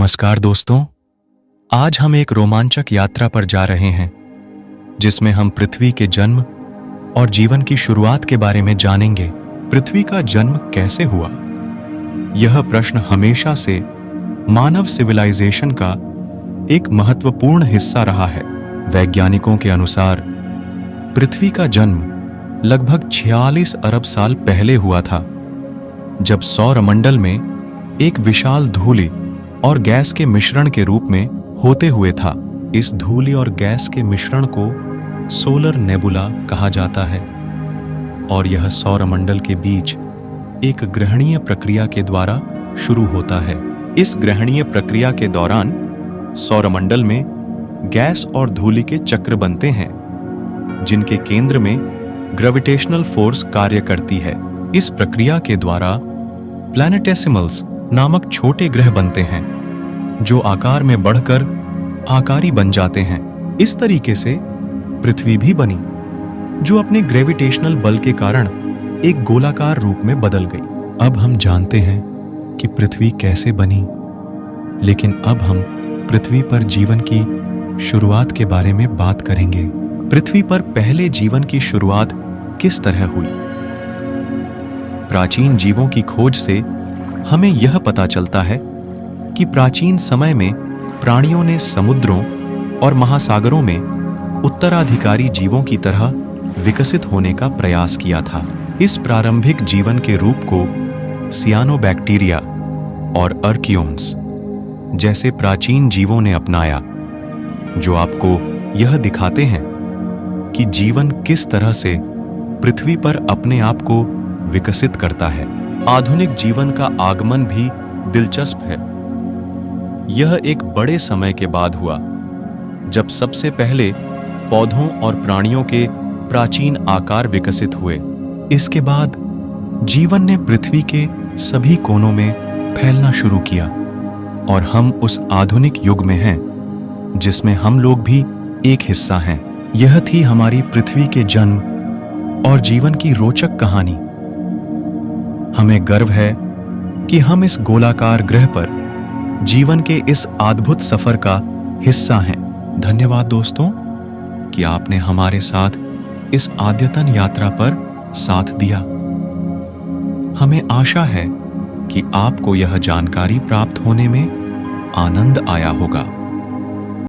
नमस्कार दोस्तों, आज हम एक रोमांचक यात्रा पर जा रहे हैं जिसमें हम पृथ्वी के जन्म और जीवन की शुरुआत के बारे में जानेंगे। पृथ्वी का जन्म कैसे हुआ? यह प्रश्न हमेशा से मानव सिविलाइजेशन का एक महत्वपूर्ण हिस्सा रहा है। वैज्ञानिकों के अनुसार पृथ्वी का जन्म लगभग 46 अरब साल पहले हुआ था, जब सौरमंडल में एक विशाल धूलि और गैस के मिश्रण के रूप में होते हुए था। इस धूलि और गैस के मिश्रण को सोलर नेबुला कहा जाता है और यह सौरमंडल के बीच एक ग्रहणीय प्रक्रिया के द्वारा शुरू होता है। इस ग्रहणीय प्रक्रिया के दौरान सौरमंडल में गैस और धूलि के चक्र बनते हैं, जिनके केंद्र में ग्रेविटेशनल फोर्स कार्य करती है। इस प्रक्रिया के द्वारा प्लैनेटेसिमल्स नामक छोटे ग्रह बनते हैं, जो आकार में बढ़कर आकारी बन जाते हैं। इस तरीके से पृथ्वी भी बनी, जो अपने ग्रेविटेशनल बल के कारण एक गोलाकार रूप में बदल गई। अब हम जानते हैं कि पृथ्वी कैसे बनी, लेकिन अब हम पृथ्वी पर जीवन की शुरुआत के बारे में बात करेंगे। पृथ्वी पर पहले जीवन की शुरुआत किस तरह हुई? प्राचीन जीवों की खोज से हमें यह पता चलता है कि प्राचीन समय में प्राणियों ने समुद्रों और महासागरों में उत्तराधिकारी जीवों की तरह विकसित होने का प्रयास किया था। इस प्रारंभिक जीवन के रूप को सियानोबैक्टीरिया और अर्कियोन्स जैसे प्राचीन जीवों ने अपनाया, जो आपको यह दिखाते हैं कि जीवन किस तरह से पृथ्वी पर अपने आप को विकसित करता है। आधुनिक जीवन का आगमन भी दिलचस्प है। यह एक बड़े समय के बाद हुआ, जब सबसे पहले पौधों और प्राणियों के प्राचीन आकार विकसित हुए। इसके बाद जीवन ने पृथ्वी के सभी कोनों में फैलना शुरू किया और हम उस आधुनिक युग में हैं, जिसमें हम लोग भी एक हिस्सा हैं। यह थी हमारी पृथ्वी के जन्म और जीवन की रोचक कहानी। हमें गर्व है कि हम इस गोलाकार ग्रह पर जीवन के इस अद्भुत सफर का हिस्सा हैं। धन्यवाद दोस्तों कि आपने हमारे साथ इस अद्यतन यात्रा पर साथ दिया। हमें आशा है कि आपको यह जानकारी प्राप्त होने में आनंद आया होगा।